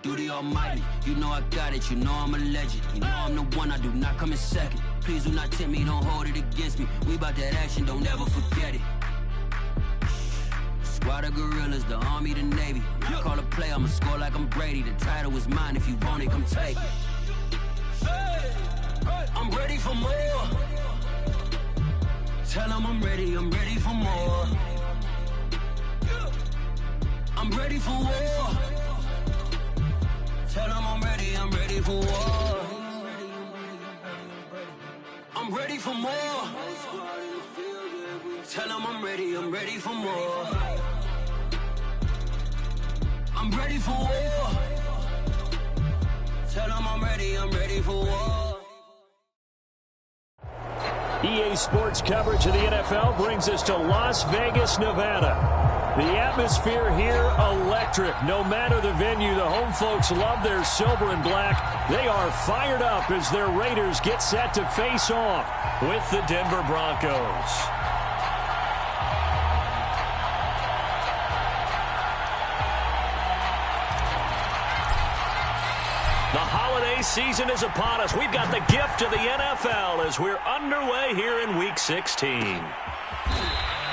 through the almighty. You know I got it, you know I'm a legend. You know I'm the one, I do not come in second. Please do not tempt me, don't hold it against me. We bout that action, don't ever forget it. Squad of gorillas, the army, the navy. When I call a play, I'ma score like I'm Brady. The title is mine, if you want it, come take it. I'm ready for more. Tell them I'm ready for more. I'm ready for war. Tell them I'm ready for war. I'm ready for more. Tell them I'm ready for more. I'm ready for war. Tell them I'm ready for war. EA Sports coverage of the NFL brings us to Las Vegas, Nevada. The atmosphere here, electric. No matter the venue, the home folks love their silver and black. They are fired up as their Raiders get set to face off with the Denver Broncos. The holiday season is upon us. We've got the gift of the NFL as we're underway here in Week 16.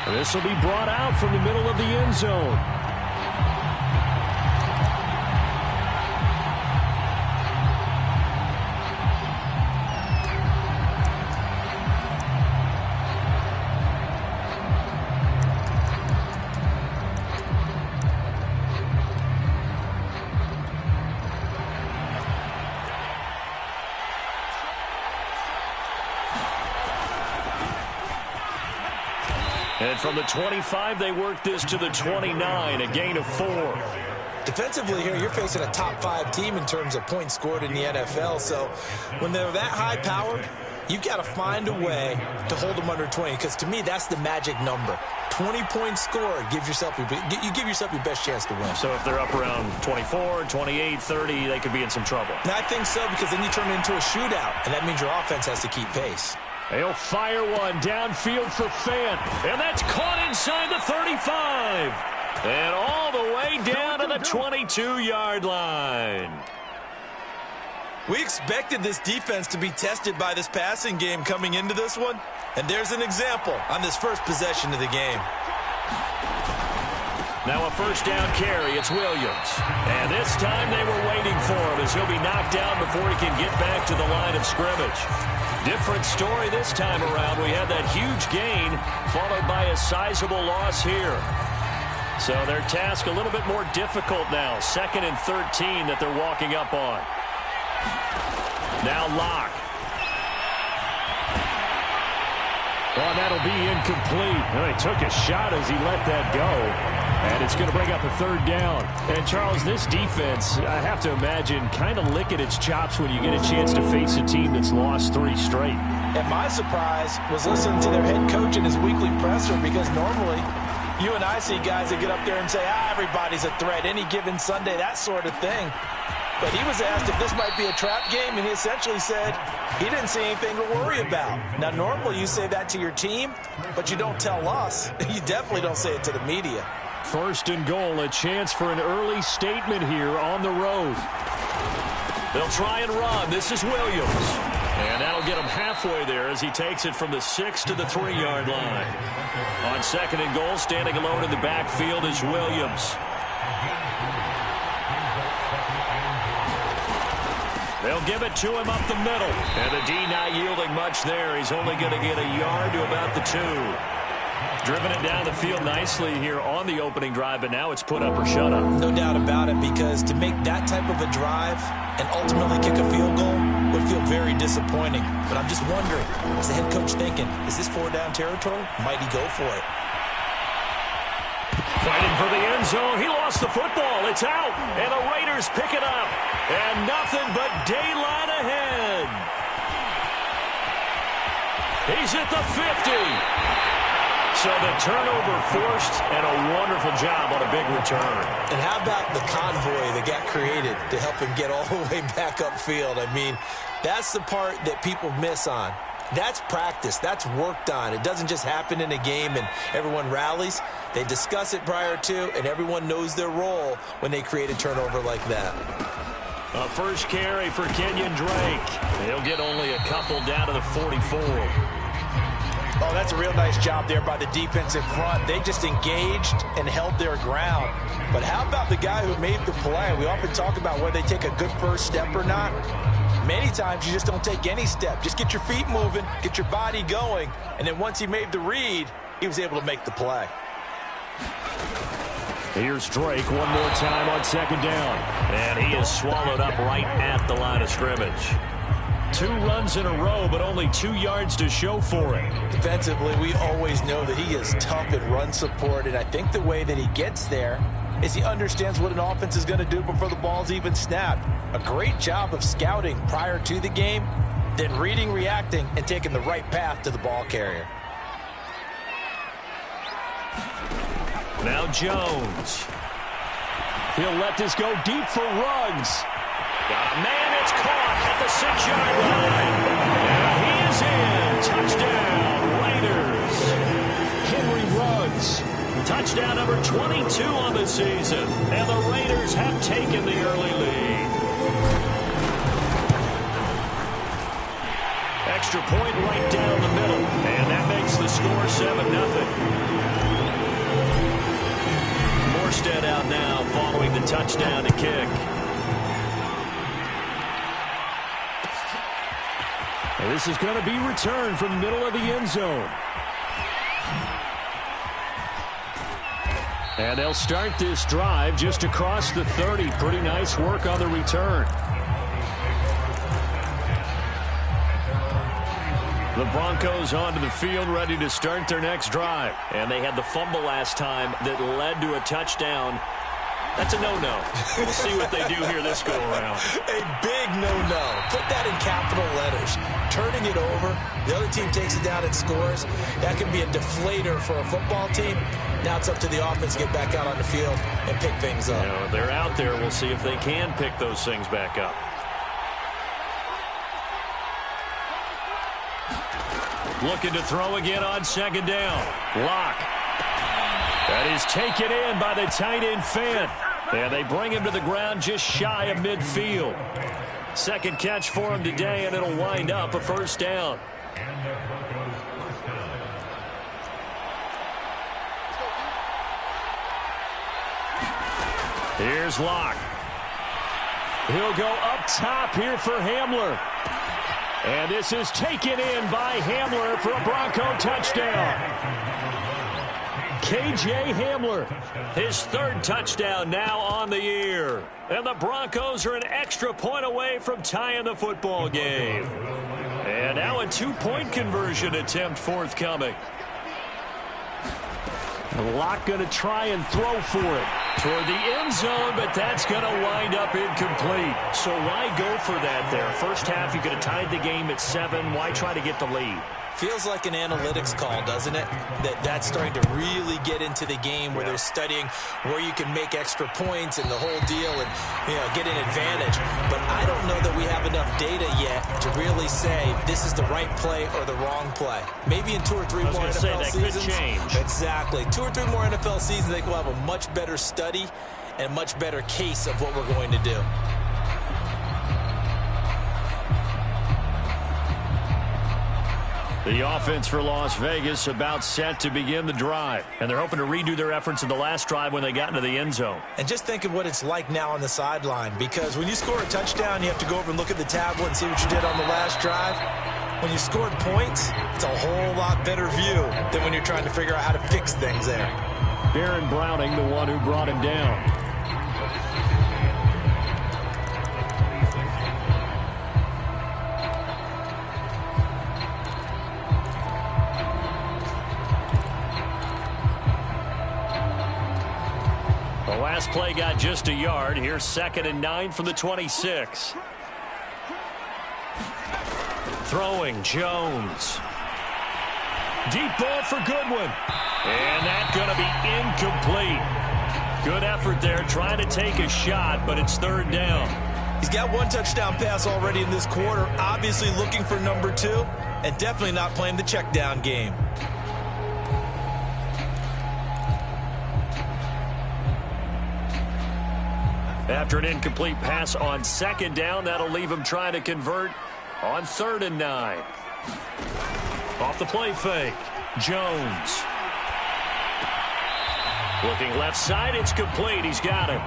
This will be brought out from the middle of the end zone. And from the 25, they work this to the 29, a gain of 4. Defensively here, you're facing a top-5 team in terms of points scored in the NFL. So when they're that high-powered, you've got to find a way to hold them under 20, because to me, that's the magic number. 20 points scored, you give yourself your best chance to win. So if they're up around 24, 28, 30, they could be in some trouble. And I think so, because then you turn it into a shootout, and that means your offense has to keep pace. They'll fire one downfield for Fant, and that's caught inside the 35. And all the way down to the 22-yard line. We expected this defense to be tested by this passing game coming into this one, and there's an example on this first possession of the game. Now a first down carry, it's Williams. And this time they were waiting for him as he'll be knocked down before he can get back to the line of scrimmage. Different story this time around. We had that huge gain followed by a sizable loss here. So their task a little bit more difficult now. 2nd and 13 that they're walking up on. Now Locke. Well, that'll be incomplete. Well, he took a shot as he let that go. And it's going to bring up a 3rd down. And, Charles, this defense, I have to imagine, kind of licking its chops when you get a chance to face a team that's lost 3 straight. And my surprise was listening to their head coach in his weekly presser, because normally you and I see guys that get up there and say, everybody's a threat, any given Sunday, that sort of thing. But he was asked if this might be a trap game, and he essentially said he didn't see anything to worry about. Now, normally you say that to your team, but you don't tell us. You definitely don't say it to the media. 1st and goal, a chance for an early statement here on the road. They'll try and run. This is Williams. And that'll get him halfway there as he takes it from the 6 to the 3-yard line. On 2nd and goal, standing alone in the backfield is Williams. They'll give it to him up the middle. And the D not yielding much there. He's only going to get a yard to about the 2. Driven it down the field nicely here on the opening drive, but now it's put up or shut up. No doubt about it, because to make that type of a drive and ultimately kick a field goal would feel very disappointing. But I'm just wondering, is the head coach thinking, is this 4-down territory? Might he go for it? Fighting for the end zone. He lost the football. It's out, and the Raiders pick it up. And nothing but daylight ahead. He's at the 50. So the turnover forced, and a wonderful job on a big return. And how about the convoy that got created to help him get all the way back upfield? I mean, that's the part that people miss on. That's practice. That's worked on. It doesn't just happen in a game and everyone rallies. They discuss it prior to, and everyone knows their role when they create a turnover like that. A first carry for Kenyon Drake. He'll get only a couple down to the 44. Oh, that's a real nice job there by the defensive front. They just engaged and held their ground. But how about the guy who made the play? We often talk about whether they take a good first step or not. Many times you just don't take any step. Just get your feet moving, get your body going, and then once he made the read, he was able to make the play. Here's Drake one more time on second down. And he is swallowed up right at the line of scrimmage. 2 runs in a row, but only 2 yards to show for it. Defensively, we always know that he is tough in run support, and I think the way that he gets there is he understands what an offense is going to do before the ball's even snapped. A great job of scouting prior to the game, then reading, reacting, and taking the right path to the ball carrier. Now Jones. He'll let this go deep for Ruggs. Got a man that's caught at the 6-yard line. And he is in. Touchdown, Raiders. Henry Ruggs. Touchdown number 22 on the season. And the Raiders have taken the early lead. Extra point right down the middle. And that makes the score 7-0. Morstead out now following the touchdown to kick. And this is going to be returned from the middle of the end zone. And they'll start this drive just across the 30. Pretty nice work on the return. The Broncos onto the field ready to start their next drive. And they had the fumble last time that led to a touchdown. That's a no-no. We'll see what they do here this go-around. A big no-no. Put that in capital letters. Turning it over, the other team takes it down and scores. That can be a deflator for a football team. Now it's up to the offense to get back out on the field and pick things up. You know, they're out there. We'll see if they can pick those things back up. Looking to throw again on second down. Lock. That is taken in by the tight end Fant. And they bring him to the ground just shy of midfield. Second catch for him today, and it'll wind up a first down. Here's Locke. He'll go up top here for Hamler. And this is taken in by Hamler for a Bronco touchdown. K.J. Hamler, his 3rd touchdown now on the year. And the Broncos are an extra point away from tying the football game. And now a 2-point conversion attempt forthcoming. Locke going to try and throw for it toward the end zone, but that's going to wind up incomplete. So why go for that there? First half, you could have tied the game at 7. Why try to get the lead? Feels like an analytics call, doesn't it? That's starting to really get into the game where they're studying where you can make extra points and the whole deal and, you know, get an advantage. But I don't know that we have enough data yet to really say this is the right play or the wrong play. Maybe in 2 or 3 more NFL seasons. Could change. Exactly. 2 or 3 more NFL seasons, I think we'll have a much better study and a much better case of what we're going to do. The offense for Las Vegas about set to begin the drive. And they're hoping to redo their efforts in the last drive when they got into the end zone. And just think of what it's like now on the sideline. Because when you score a touchdown, you have to go over and look at the tablet and see what you did on the last drive. When you scored points, it's a whole lot better view than when you're trying to figure out how to fix things there. Baron Browning, the one who brought him down. The last play got just a yard. Here's 2nd and 9 from the 26. Throwing Jones. Deep ball for Goodwin. And that's going to be incomplete. Good effort there trying to take a shot, but it's 3rd down. He's got 1 touchdown pass already in this quarter. Obviously looking for number 2 and definitely not playing the check down game. After an incomplete pass on 2nd down, that'll leave him trying to convert on 3rd and 9. Off the play fake, Jones. Looking left side, it's complete. He's got it.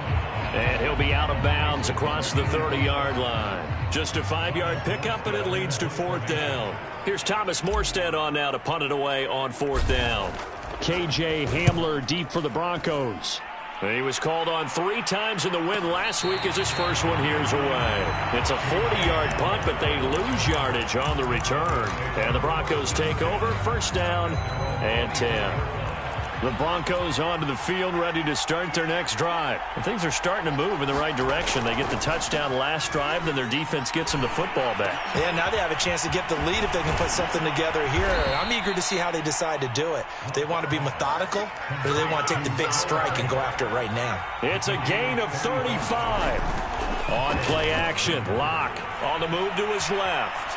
And he'll be out of bounds across the 30-yard line. Just a 5-yard pickup, and it leads to 4th down. Here's Thomas Morstead on now to punt it away on 4th down. K.J. Hamler deep for the Broncos. He was called on 3 times in the win last week as his first one here's away. It's a 40-yard punt, but they lose yardage on the return. And the Broncos take over, 1st down and 10. The Broncos onto the field, ready to start their next drive. And things are starting to move in the right direction. They get the touchdown last drive, then their defense gets them the football back. Yeah, now they have a chance to get the lead if they can put something together here. I'm eager to see how they decide to do it. They want to be methodical, or do they want to take the big strike and go after it right now? It's a gain of 35. On play action, Locke on the move to his left.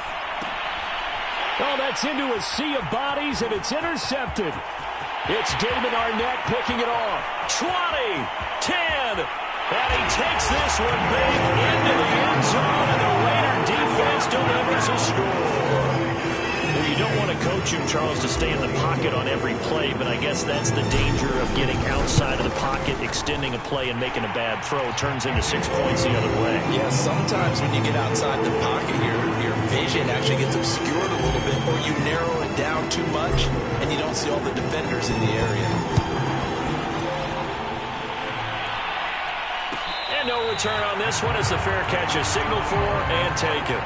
Oh, that's into a sea of bodies, and it's intercepted. It's Damon Arnett picking it off. 20, 10, and he takes this one big into the end zone, and the Raider defense delivers a score. Well, you don't want to coach him, Charles, to stay in the pocket on every play, but I guess that's the danger of getting outside of the pocket, extending a play, and making a bad throw. Turns into 6 points the other way. Yeah, sometimes when you get outside the pocket, your vision actually gets obscured a little bit, or you narrow it down too much, and you don't see all the defenders in the area. And no return on this one. It's a fair catch, a signal for, and taken.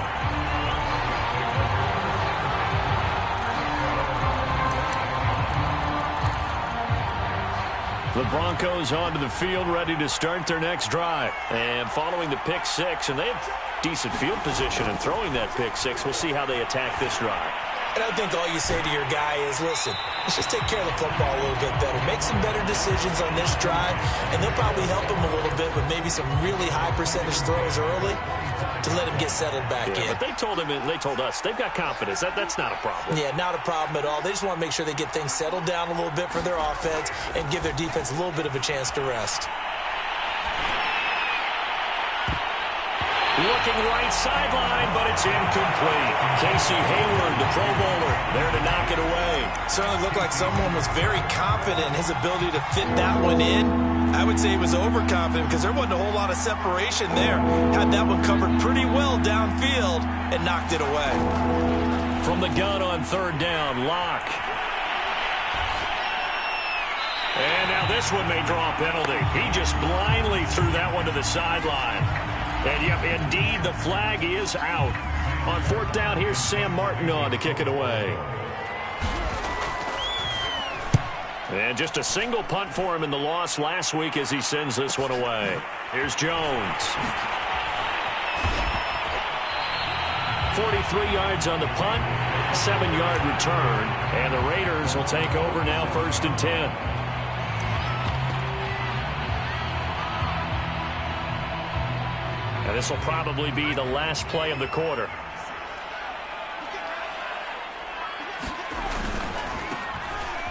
The Broncos onto the field, ready to start their next drive. And following the pick 6, and they have decent field position in throwing that pick 6. We'll see how they attack this drive. And I think all you say to your guy is, listen, let's just take care of the football a little bit better. Make some better decisions on this drive, and they'll probably help him a little bit with maybe some really high percentage throws early to let him get settled back in. But they told him, and they told us, they've got confidence. That's not a problem. Yeah, not a problem at all. They just want to make sure they get things settled down a little bit for their offense and give their defense a little bit of a chance to rest. Looking right sideline, but it's incomplete. Casey Hayward, the Pro Bowler, there to knock it away. Certainly looked like someone was very confident in his ability to fit that one in. I would say he was overconfident because there wasn't a whole lot of separation there. Had that one covered pretty well downfield and knocked it away. From the gun on 3rd down, Locke. And now this one may draw a penalty. He just blindly threw that one to the sideline. And, yep, indeed, the flag is out. On 4th down, here's Sam Martin on to kick it away. And just a single punt for him in the loss last week as he sends this one away. Here's Jones. 43 yards on the punt, 7-yard return. And the Raiders will take over now 1st and 10. And this will probably be the last play of the quarter.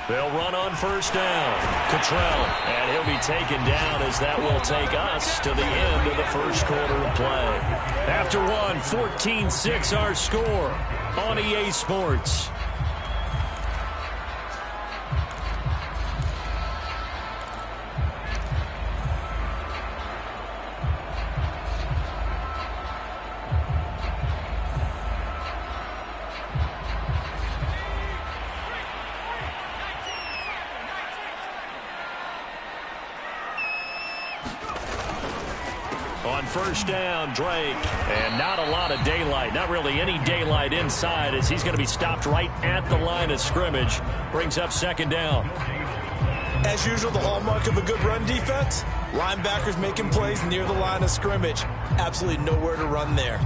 They'll run on 1st down. Cottrell, and he'll be taken down as that will take us to the end of the 1st quarter of play. After one, 14-6 our score on EA Sports. On 1st down, Drake, and not a lot of daylight, not really any daylight inside as he's going to be stopped right at the line of scrimmage. Brings up 2nd down. As usual, the hallmark of a good run defense, linebackers making plays near the line of scrimmage. Absolutely nowhere to run there.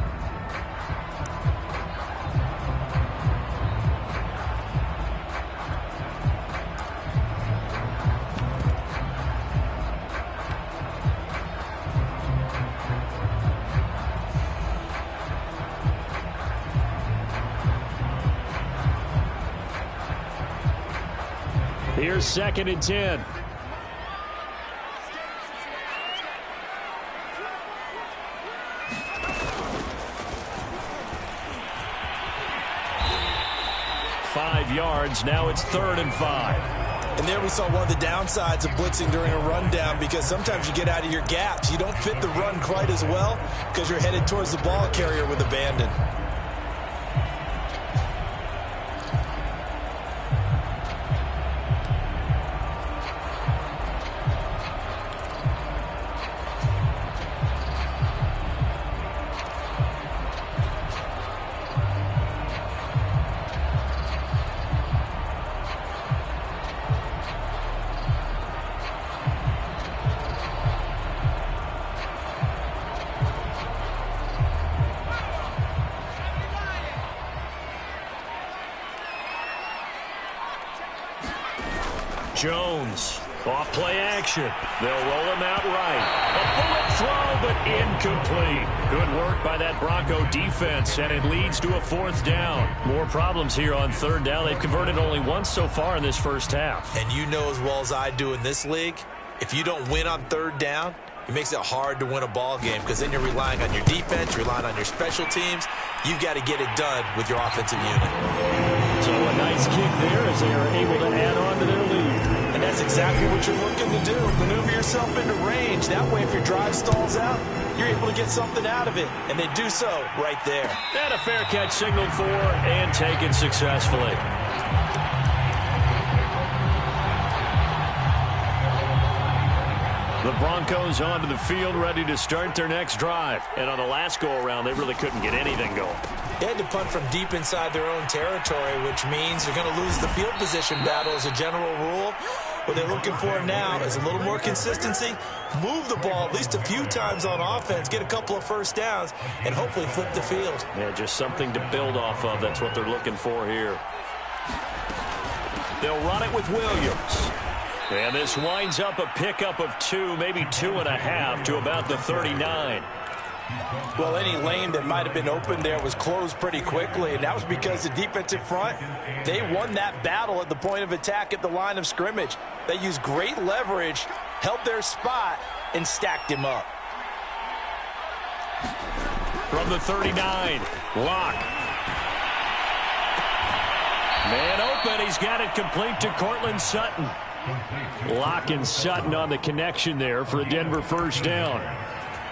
Here's 2nd and 10. 5 yards. Now it's 3rd and 5. And there we saw one of the downsides of blitzing during a rundown, because sometimes you get out of your gaps. You don't fit the run quite as well because you're headed towards the ball carrier with abandon. Jones, off play action. They'll roll him out right. A bullet throw, but incomplete. Good work by that Bronco defense, and it leads to a 4th down. More problems here on 3rd down. They've converted only once so far in this first half. And you know as well as I do in this league, if you don't win on 3rd down, it makes it hard to win a ball game, because then you're relying on your defense, relying on your special teams. You've got to get it done with your offensive unit. So a nice kick there as they are able to add on to their lead. And that's exactly what you're looking to do. Maneuver yourself into range. That way, if your drive stalls out, you're able to get something out of it. And they do so right there. And a fair catch signaled for and taken successfully. The Broncos onto the field, ready to start their next drive. And on the last go-around, they really couldn't get anything going. They had to punt from deep inside their own territory, which means they're going to lose the field position battle as a general rule. What they're looking for now is a little more consistency, move the ball at least a few times on offense, get a couple of first downs, and hopefully flip the field. Yeah, just something to build off of. That's what they're looking for here. They'll run it with Williams. And this winds up a pickup of 2, maybe 2.5 to about the 39. Well, any lane that might have been open there was closed pretty quickly, and that was because the defensive front, they won that battle at the point of attack at the line of scrimmage. They used great leverage, held their spot, and stacked him up. From the 39, Locke. Man open, he's got it complete to Cortland Sutton. Locke and Sutton on the connection there for a Denver first down.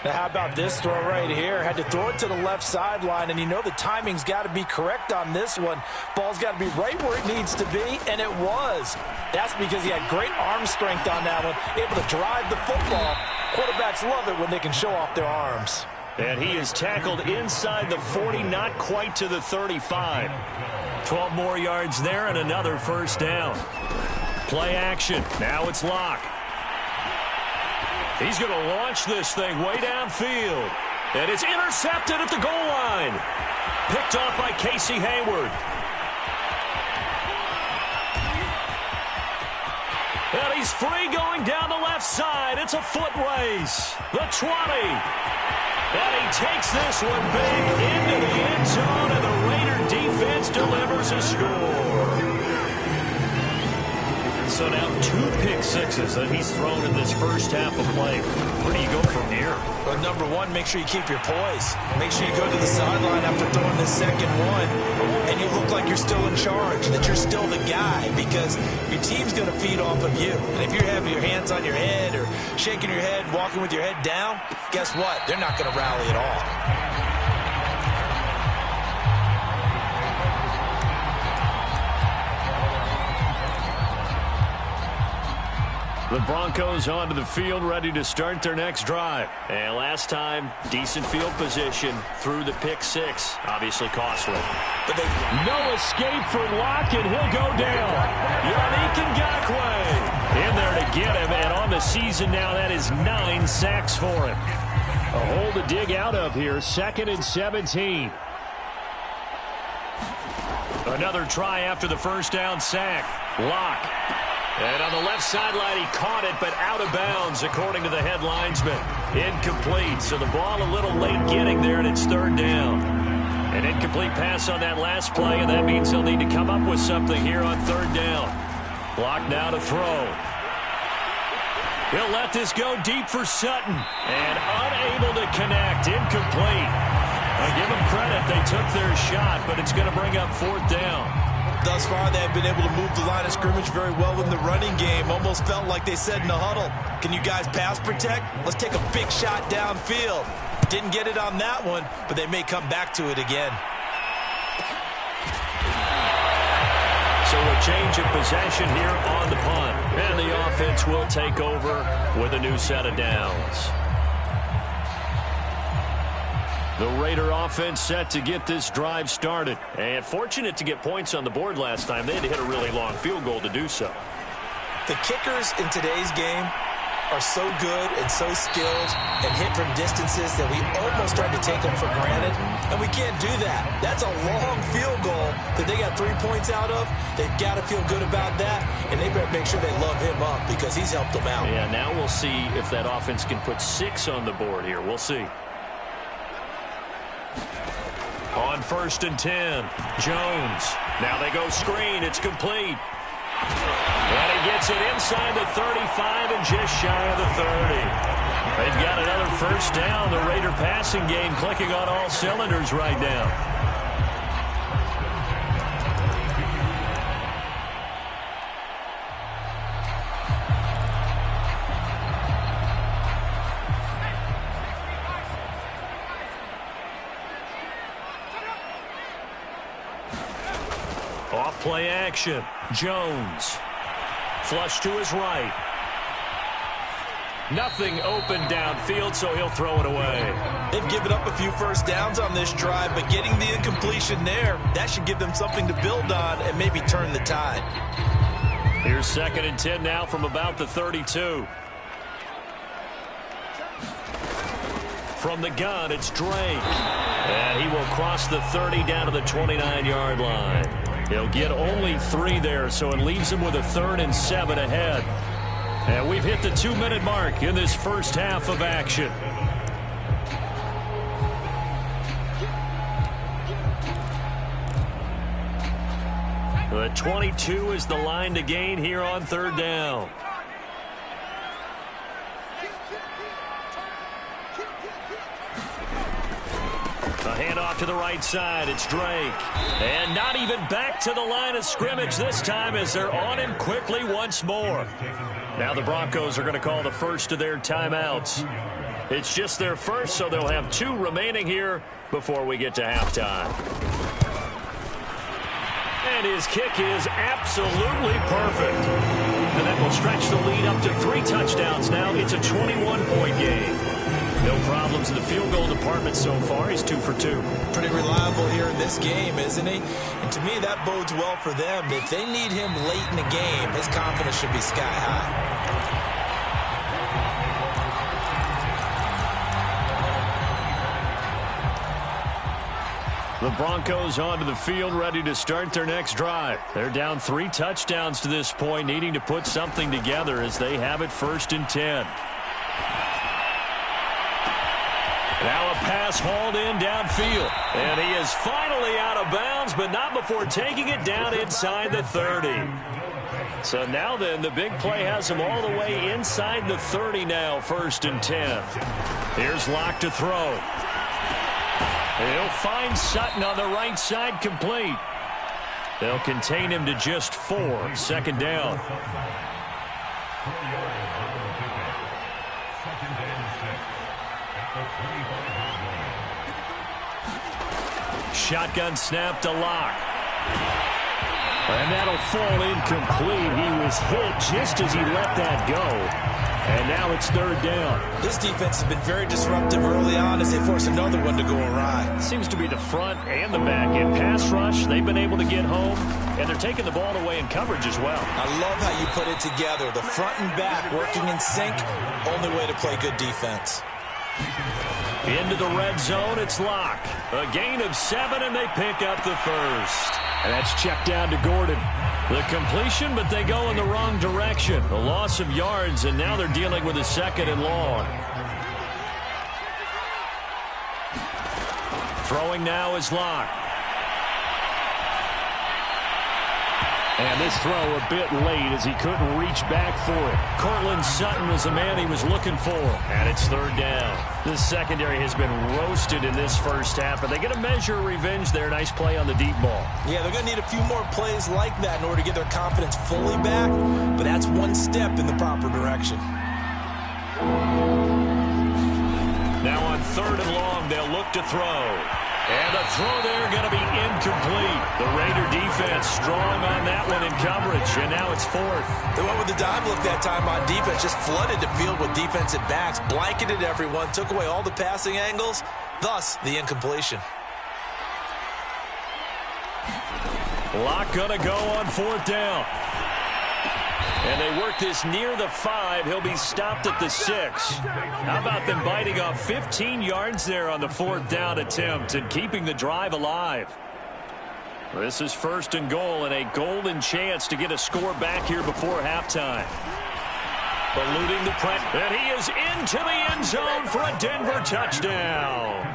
Now, how about this throw right here? Had to throw it to the left sideline, and you know the timing's got to be correct on this one. Ball's got to be right where it needs to be, and it was. That's because he had great arm strength on that one, able to drive the football. Quarterbacks love it when they can show off their arms. And he is tackled inside the 40, not quite to the 35. 12 more yards there and another first down. Play action. Now it's Locke. He's going to launch this thing way downfield. And it's intercepted at the goal line. Picked off by Casey Hayward. And he's free going down the left side. It's a foot race. The 20. And he takes this one big into the end zone, and the Raider defense delivers a score. So now 2 pick sixes that he's thrown in this first half of play. Where do you go from here? Well, number one, make sure you keep your poise. Make sure you go to the sideline after throwing this second one, and you look like you're still in charge, that you're still the guy, because your team's going to feed off of you. And if you're having your hands on your head or shaking your head, walking with your head down, guess what? They're not going to rally at all. The Broncos onto the field, ready to start their next drive. And last time, decent field position through the pick 6. Obviously costly. But no escape for Locke, and he'll go down. Yannick Ngakoue in there to get him. And on the season now, that is 9 sacks for him. A hole to dig out of here. 2nd and 17. Another try after the first down sack. Locke. And on the left sideline, he caught it, but out of bounds, according to the head linesman. Incomplete, so the ball a little late getting there, and it's 3rd down. An incomplete pass on that last play, and that means he'll need to come up with something here on 3rd down. Locke now to throw. He'll let this go deep for Sutton, and unable to connect. Incomplete. I give them credit, they took their shot, but it's going to bring up 4th down. thus far, they have been able to move the line of scrimmage very well in the running game. Almost felt like they said in the huddle, can you guys pass protect? Let's take a big shot downfield. Didn't get it on that one, but they may come back to it again. So a change of possession here on the punt. And the offense will take over with a new set of downs. The Raider offense set to get this drive started. And fortunate to get points on the board last time. They had to hit a really long field goal to do so. The kickers in today's game are so good and so skilled and hit from distances that we almost start to take them for granted. And we can't do that. That's a long field goal that they got 3 points out of. They've got to feel good about that, and they better make sure they love him up because he's helped them out. Yeah, now we'll see if that offense can put 6 on the board here. We'll see. On 1st and 10, Jones. Now they go screen. It's complete. And he gets it inside the 35 and just shy of the 30. They've got another first down. The Raider passing game clicking on all cylinders right now. Off play action. Jones. Flush to his right. Nothing open downfield, so he'll throw it away. They've given up a few first downs on this drive, but getting the incompletion there, that should give them something to build on and maybe turn the tide. Here's 2nd and 10 now from about the 32. From the gun, it's Drake. And he will cross the 30 down to the 29-yard line. He'll get only 3 there, so it leaves him with a 3rd and 7 ahead. And we've hit the 2-minute mark in this first half of action. The 22 is the line to gain here on 3rd down. A handoff to the right side. It's Drake. And not even back to the line of scrimmage this time as they're on him quickly once more. Now the Broncos are going to call the first of their timeouts. It's just their first, so they'll have 2 remaining here before we get to halftime. And his kick is absolutely perfect. And that will stretch the lead up to 3 touchdowns now. It's a 21-point game. No problems in the field goal department so far. He's 2 for 2. Pretty reliable here in this game, isn't he? And to me, that bodes well for them. If they need him late in the game, his confidence should be sky high. The Broncos onto the field, ready to start their next drive. They're down 3 touchdowns to this point, needing to put something together as they have it 1st and 10. Now a pass hauled in downfield. And he is finally out of bounds, but not before taking it down inside the 30. So now then, the big play has him all the way inside the 30 now, 1st and 10. Here's Locke to throw. He'll find Sutton on the right side, complete. They'll contain him to just 4, 2nd down. Shotgun snap to Locke. And that'll fall incomplete. He was hit just as he let that go. And now it's 3rd down. This defense has been very disruptive early on as they force another one to go awry. Seems to be the front and the back. In pass rush, they've been able to get home, and they're taking the ball away in coverage as well. I love how you put it together. The front and back working in sync, only way to play good defense. Into the red zone, it's Locke. A gain of 7, and they pick up the first. And that's checked down to Gordon. The completion, but they go in the wrong direction. A loss of yards, and now they're dealing with a 2nd and long. Throwing now is Locke. And this throw a bit late as he couldn't reach back for it. Cortland Sutton was the man he was looking for. And it's third down. This secondary has been roasted in this first half, but they get a measure of revenge there. Nice play on the deep ball. Yeah, they're going to need a few more plays like that in order to get their confidence fully back, but that's one step in the proper direction. Now on third and long, they'll look to throw. And the throw there going to be incomplete. The Raider defense strong on that one in coverage, and now it's fourth. They went with the dive look that time on defense, just flooded the field with defensive backs, blanketed everyone, took away all the passing angles, thus the incompletion. Lock going to go on fourth down. And they work this near the 5. He'll be stopped at the 6. How about them biting off 15 yards there on the fourth down attempt and keeping the drive alive? This is first and goal and a golden chance to get a score back here before halftime. Eluding the pressure. And he is into the end zone for a Denver touchdown.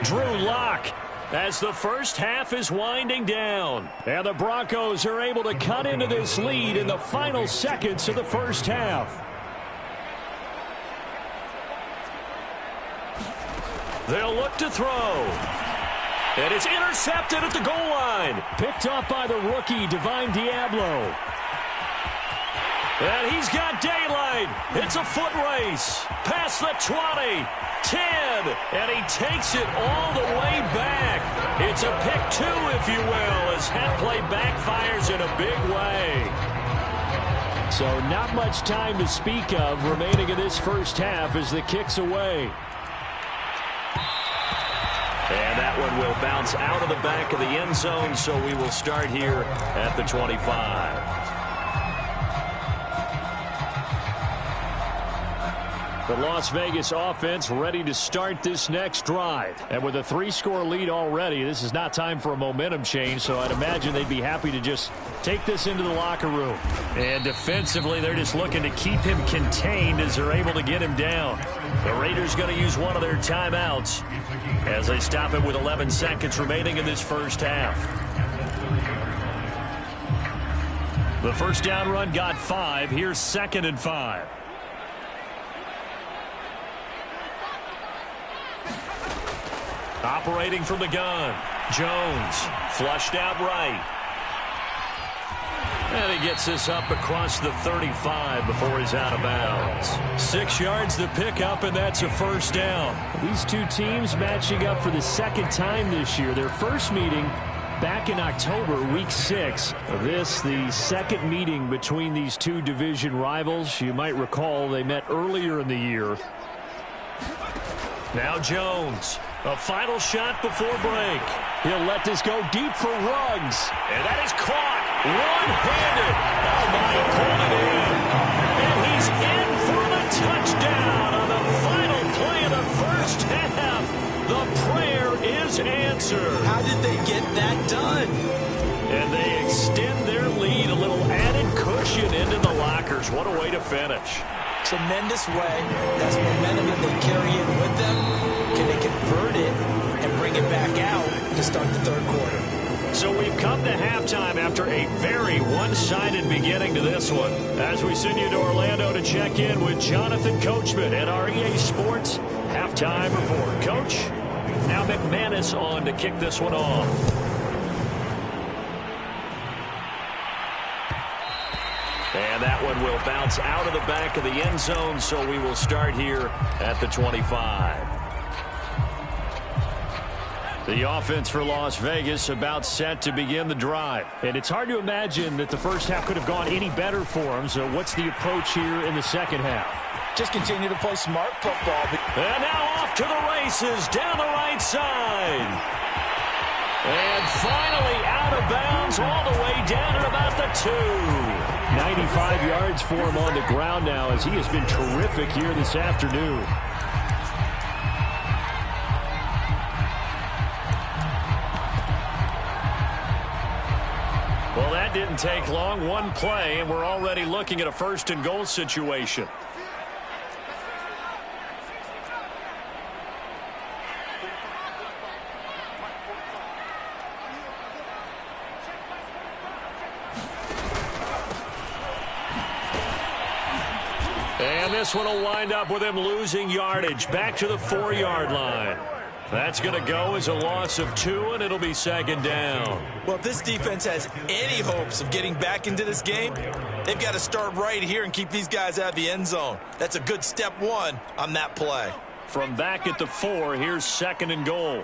Drew Lock, as the first half is winding down. And the Broncos are able to cut into this lead in the final seconds of the first half. They'll look to throw. And it's intercepted at the goal line. Picked off by the rookie, Divine Diablo. And he's got daylight. It's a foot race. Past the 20. 10, and he takes it all the way back. It's a pick 2, if you will, as that play backfires in a big way. So not much time to speak of remaining in this first half as the kick's away. And that one will bounce out of the back of the end zone, so we will start here at the 25. The Las Vegas offense ready to start this next drive. And with a 3-score lead already, this is not time for a momentum change, so I'd imagine they'd be happy to just take this into the locker room. And defensively, they're just looking to keep him contained as they're able to get him down. The Raiders going to use one of their timeouts as they stop it with 11 seconds remaining in this first half. The first down run got 5. Here's 2nd and 5. Operating from the gun. Jones flushed out right. And he gets this up across the 35 before he's out of bounds. 6 yards to pick up, and that's a first down. These two teams matching up for the second time this year. Their first meeting back in October, week 6. This, the second meeting between these two division rivals. You might recall they met earlier in the year. Now Jones. A final shot before break. He'll let this go deep for Ruggs. And that is caught. One-handed. Oh, my, pulled it in. And he's in for the touchdown on the final play of the first half. The prayer is answered. How did they get that done? And they extend their lead, a little added cushion into the lockers. What a way to finish. Tremendous way. That's momentum that they carry in with them. Can they convert it and bring it back out to start the third quarter? So we've come to halftime after a very one-sided beginning to this one. As we send you to Orlando to check in with Jonathan Coachman at our EA Sports Halftime Report. Coach, now McManus on to kick this one off. And that one will bounce out of the back of the end zone, so we will start here at the 25. The offense for Las Vegas about set to begin the drive. And it's hard to imagine that the first half could have gone any better for them, so what's the approach here in the second half? Just continue to play smart football. And now off to the races down the right side. And finally out of bounds all the way down at about the 2. 95 yards for him on the ground now as he has been terrific here this afternoon. Well, that didn't take long. One play, and we're already looking at a first and goal situation. this one will wind up with him losing yardage back to the 4-yard line. That's going to go as a loss of 2, and it'll be second down. Well, if this defense has any hopes of getting back into this game, they've got to start right here and keep these guys out of the end zone. That's a good step 1 on that play. From back at the 4, here's second and goal.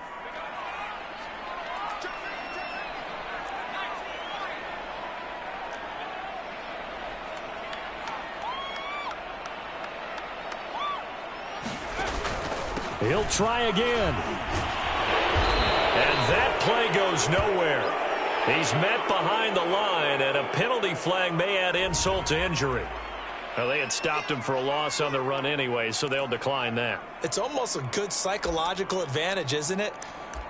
He'll try again. And that play goes nowhere. He's met behind the line, and a penalty flag may add insult to injury. Well, they had stopped him for a loss on the run anyway, so they'll decline that. It's almost a good psychological advantage, isn't it?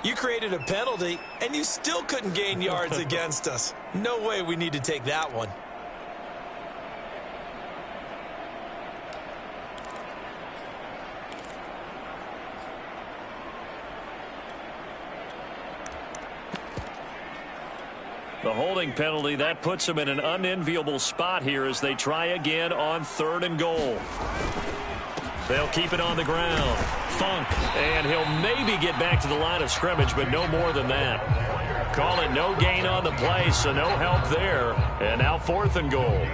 You created a penalty, and you still couldn't gain yards against us. No way we need to take that one. The holding penalty, that puts them in an unenviable spot here as they try again on 3rd and goal. They'll keep it on the ground. Funk, and he'll maybe get back to the line of scrimmage, but no more than that. Call it no gain on the play, so no help there. And now 4th and goal.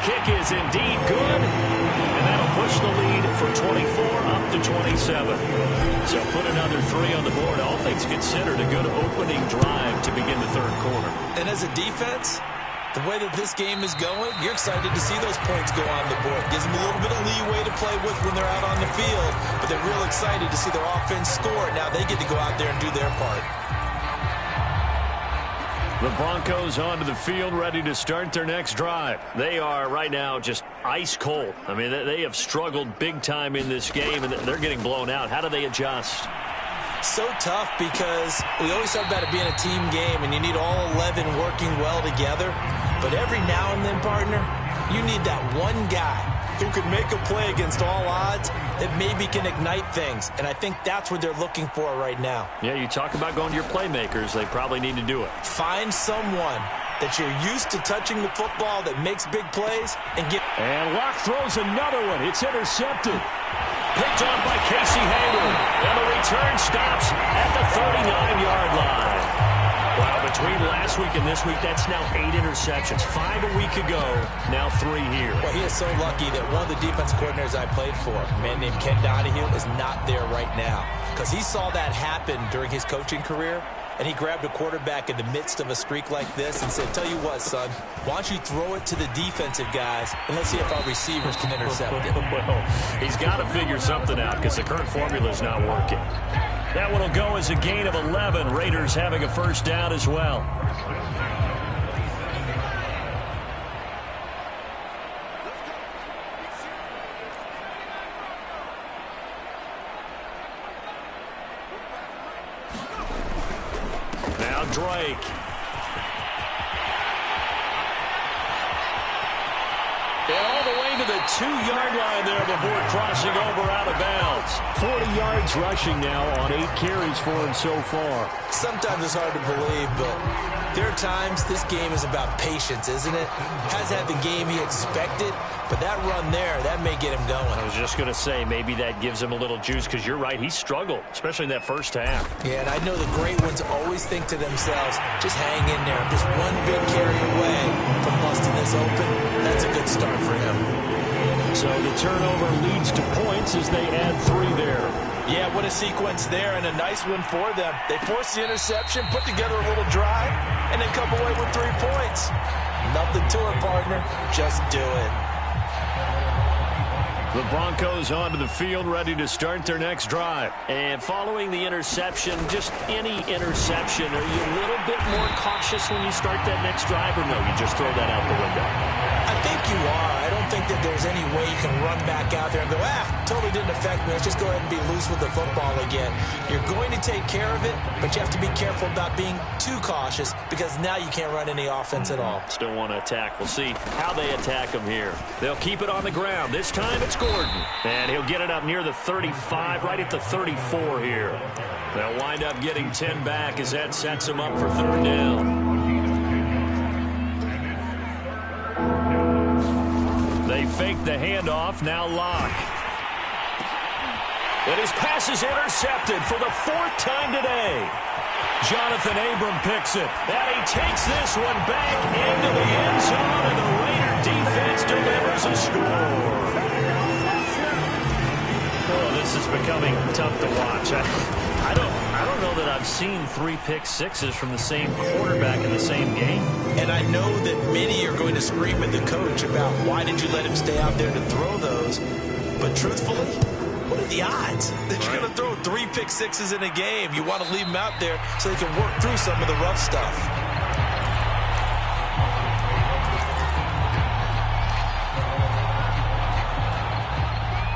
Kick is indeed good, and that'll push the lead from 24 up to 27. So put another 3 on the board. All things considered, a good opening drive to begin the 3rd quarter. And as a defense, the way that this game is going, you're excited to see those points go on the board. Gives them a little bit of leeway to play with when they're out on the field, but they're real excited to see their offense score. Now they get to go out there and do their part. The Broncos onto the field, ready to start their next drive. They are right now just ice cold. I mean, they have struggled big time in this game, and they're getting blown out. How do they adjust? So tough because we always talk about it being a team game, and you need all 11 working well together. But every now and then, partner, you need that one guy who can make a play against all odds that maybe can ignite things. And I think that's what they're looking for right now. Yeah, you talk about going to your playmakers. They probably need to do it. Find someone that you're used to touching the football that makes big plays and get. And Locke throws another one. It's intercepted. Picked on by Casey Hayward. And the return stops at the 39-yard line. Well, between last week and this week, that's now 8 interceptions. 5 a week ago, now 3 here. Well, he is so lucky that one of the defense coordinators I played for, a man named Ken Donahue, is not there right now. Because he saw that happen during his coaching career, and he grabbed a quarterback in the midst of a streak like this and said, tell you what, son, why don't you throw it to the defensive guys, and let's see if our receivers can intercept it. Well, he's got to figure something out because the current formula is not working. That one will go as a gain of 11. Raiders having a first down as well. Now Drake. And all the way to the 2-yard line there before crossing over out of bounds. 40 yards rushing now on 8 carries for him so far. Sometimes it's hard to believe, but there are times this game is about patience, isn't it? Has had the game he expected, but that run there, that may get him going. I was just going to say, maybe that gives him a little juice because you're right, he struggled, especially in that first half. Yeah, and I know the great ones always think to themselves, just hang in there. I'm just one big carry away from busting this open. That's a good start for him. So the turnover leads to points as they add 3 there. Yeah, what a sequence there, and a nice one for them. They force the interception, put together a little drive, and then come away with 3 points. Nothing to it, partner. Just do it. The Broncos onto the field, ready to start their next drive. And following the interception, just any interception, are you a little bit more cautious when you start that next drive, or no, you just throw that out the window? I think you are. I don't think that there's any way you can run back out there and go, totally didn't affect me. Let's just go ahead and be loose with the football again. You're going to take care of it, but you have to be careful about being too cautious because now you can't run any offense at all. Still want to attack. We'll see how they attack him here. They'll keep it on the ground. This time it's Gordon. And he'll get it up near the 35, right at the 34 here. They'll wind up getting 10 back as that sets him up for third down. They fake the handoff, now Locke. And his pass is intercepted for the 4th time today. Jonathan Abram picks it. And he takes this one back into the end zone, and the Raider defense delivers a score. Oh, this is becoming tough to watch. I don't know that I've seen 3 pick-sixes from the same quarterback in the same game. And I know that many are going to scream at the coach about why did you let him stay out there to throw those. But truthfully, what are the odds that you're going to throw 3 pick-sixes in a game? You want to leave them out there so they can work through some of the rough stuff.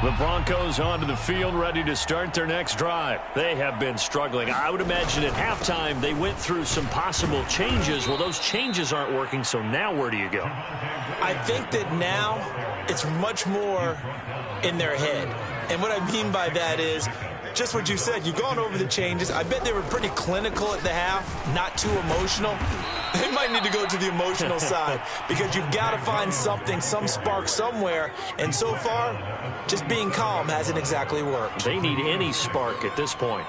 The Broncos onto the field, ready to start their next drive. They have been struggling. I would imagine at halftime they went through some possible changes. Well, those changes aren't working, so now where do you go? I think that now it's much more in their head. And what I mean by that is just what you said. You've gone over the changes. I bet they were pretty clinical at the half, not too emotional. They might need to go to the emotional side because you've got to find something, some spark somewhere. And so far, just being calm hasn't exactly worked. They need any spark at this point.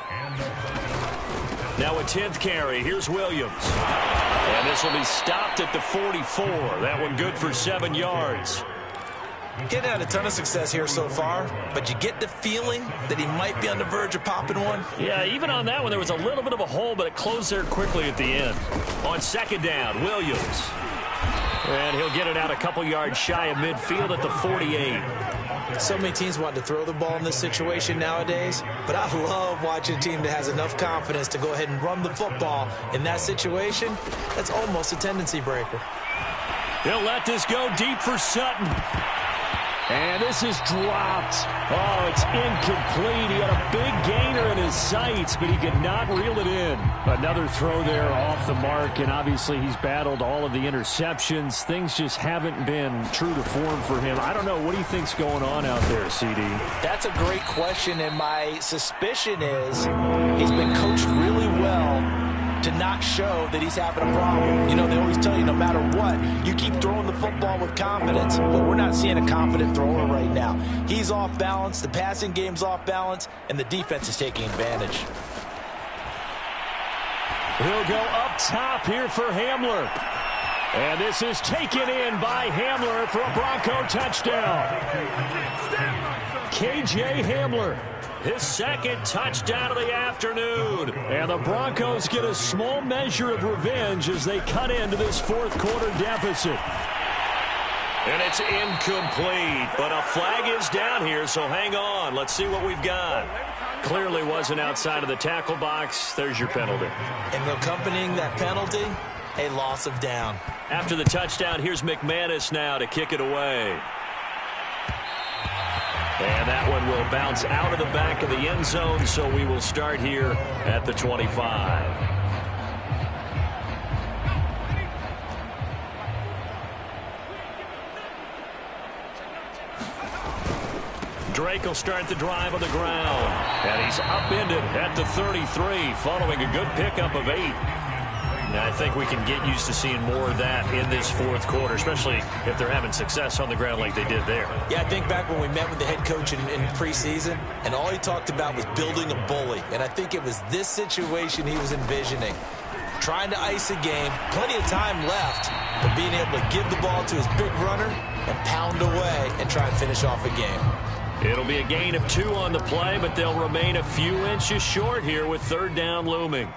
Now a 10th carry. Here's Williams. And this will be stopped at the 44. That one good for 7 yards. Getting had a ton of success here so far, but you get the feeling that he might be on the verge of popping one. Yeah, even on that one, there was a little bit of a hole, but it closed there quickly at the end. On 2nd down, Williams. And he'll get it out a couple yards shy of midfield at the 48. So many teams want to throw the ball in this situation nowadays, but I love watching a team that has enough confidence to go ahead and run the football. In that situation, that's almost a tendency breaker. He'll let this go deep for Sutton. And this is dropped. Oh, it's incomplete. He had a big gainer in his sights, but he could not reel it in. Another throw there off the mark, and obviously he's battled all of the interceptions. Things just haven't been true to form for him. I don't know. What do you think's going on out there, CD? That's a great question, and my suspicion is he's been coached really well to not show that he's having a problem. You know, they always tell you no matter what, you keep throwing the football with confidence, but we're not seeing a confident thrower right now. He's off balance, the passing game's off balance, and the defense is taking advantage. He'll go up top here for Hamler. And this is taken in by Hamler for a Bronco touchdown. KJ Hamler. His 2nd touchdown of the afternoon. And the Broncos get a small measure of revenge as they cut into this 4th quarter deficit. And it's incomplete, but a flag is down here, so hang on. Let's see what we've got. Clearly wasn't outside of the tackle box. There's your penalty. And accompanying that penalty, a loss of down. After the touchdown, here's McManus now to kick it away. And that one will bounce out of the back of the end zone, so we will start here at the 25. Drake will start the drive on the ground. And he's upended at the 33, following a good pickup of 8. Now, I think we can get used to seeing more of that in this 4th quarter, especially if they're having success on the ground like they did there. Yeah, I think back when we met with the head coach in preseason, and all he talked about was building a bully. And I think it was this situation he was envisioning. Trying to ice a game, plenty of time left, but being able to give the ball to his big runner and pound away and try and finish off a game. It'll be a gain of 2 on the play, but they'll remain a few inches short here with 3rd down looming.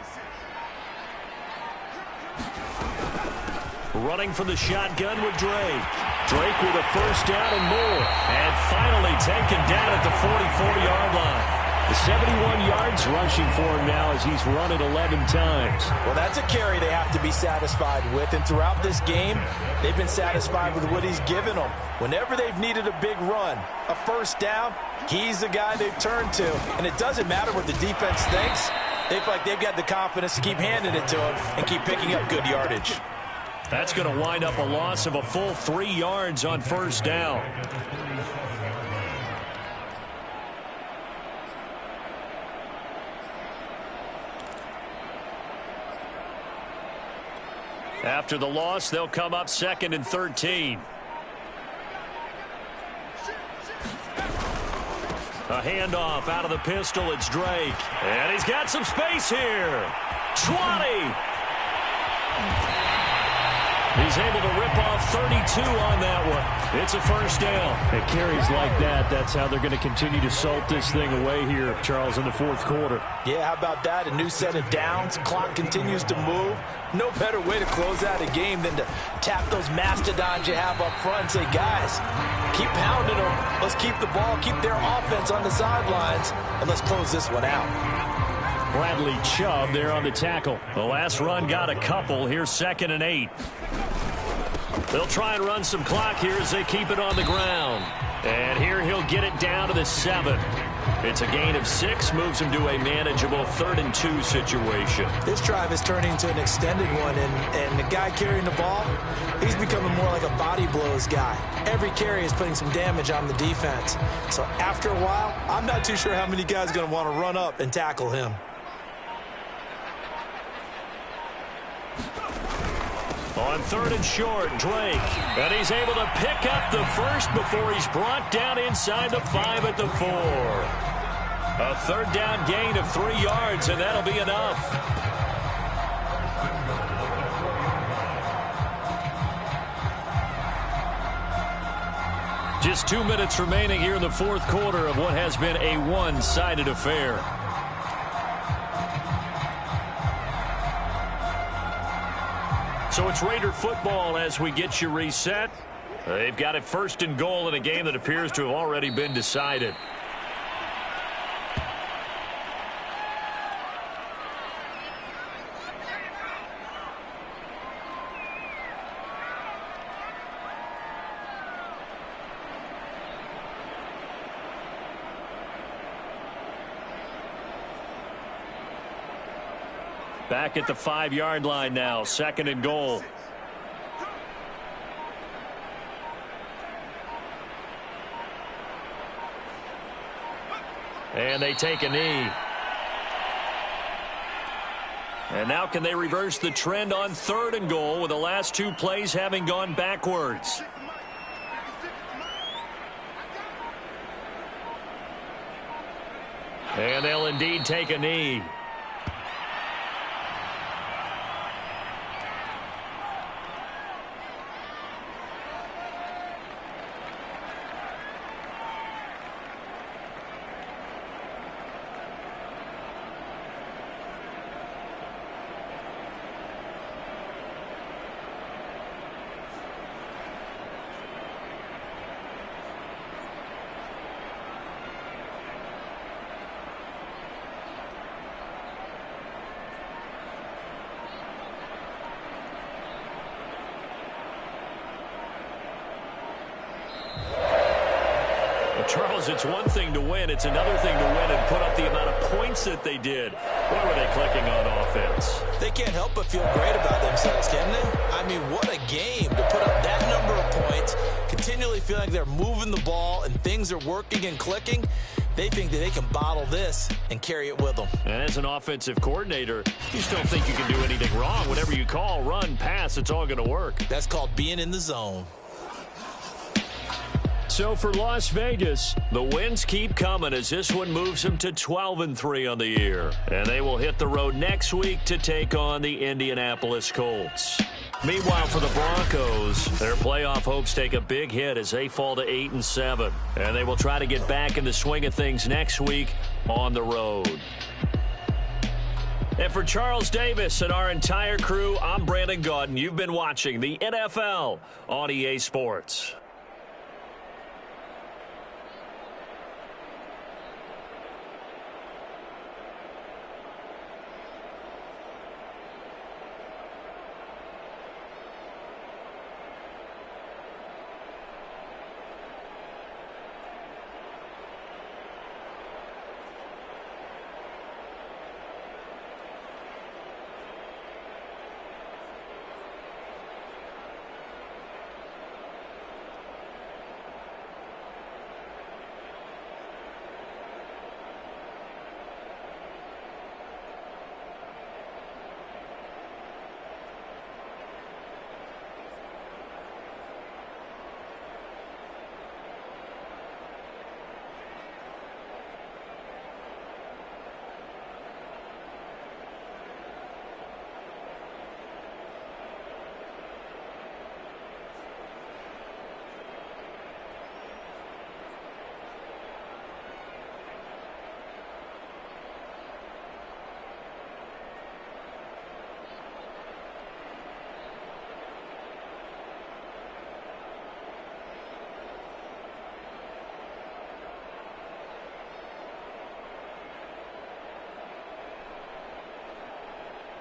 Running for the shotgun with Drake. Drake with a 1st down and more. And finally taken down at the 44-yard line. The 71 yards rushing for him now as he's run it 11 times. Well, that's a carry they have to be satisfied with. And throughout this game, they've been satisfied with what he's given them. Whenever they've needed a big run, a first down, he's the guy they've turned to. And it doesn't matter what the defense thinks. They feel like they've got the confidence to keep handing it to him and keep picking up good yardage. That's going to wind up a loss of a full 3 yards on first down. After the loss, they'll come up 2nd and 13. A handoff out of the pistol. It's Drake. And he's got some space here. 20. He's able to rip off 32 on that one. It's a first down. At carries like that, that's how they're going to continue to salt this thing away here, Charles, in the fourth quarter. Yeah, how about that? A new set of downs. Clock continues to move. No better way to close out a game than to tap those mastodons you have up front and say, guys, keep pounding them. Let's keep the ball, keep their offense on the sidelines, and let's close this one out. Bradley Chubb there on the tackle. The last run got a couple. Here's 2nd and 8. They'll try and run some clock here as they keep it on the ground. And here he'll get it down to the 7. It's a gain of 6, moves him to a manageable 3rd and 2 situation. This drive is turning into an extended one, and the guy carrying the ball, he's becoming more like a body blows guy. Every carry is putting some damage on the defense. So after a while, I'm not too sure how many guys are going to want to run up and tackle him. On 3rd and short, Drake. And he's able to pick up the first before he's brought down inside the 5 at the 4. A 3rd down gain of 3 yards, and that'll be enough. Just 2 minutes remaining here in the fourth quarter of what has been a one-sided affair. So it's Raider football as we get you reset. They've got it 1st and goal in a game that appears to have already been decided. Back at the 5-yard line now, 2nd and goal. And they take a knee. And now can they reverse the trend on 3rd and goal with the last 2 plays having gone backwards? And they'll indeed take a knee. Charles, it's one thing to win. It's another thing to win and put up the amount of points that they did. Why were they clicking on offense? They can't help but feel great about themselves, can they? I mean, what a game to put up that number of points, continually feeling like they're moving the ball and things are working and clicking. They think that they can bottle this and carry it with them. And as an offensive coordinator, you just don't think you can do anything wrong. Whatever you call, run, pass, it's all going to work. That's called being in the zone. So for Las Vegas, the wins keep coming as this one moves them to 12-3 on the year. And they will hit the road next week to take on the Indianapolis Colts. Meanwhile, for the Broncos, their playoff hopes take a big hit as they fall to 8-7. And they will try to get back in the swing of things next week on the road. And for Charles Davis and our entire crew, I'm Brandon Gaudin. You've been watching the NFL on EA Sports.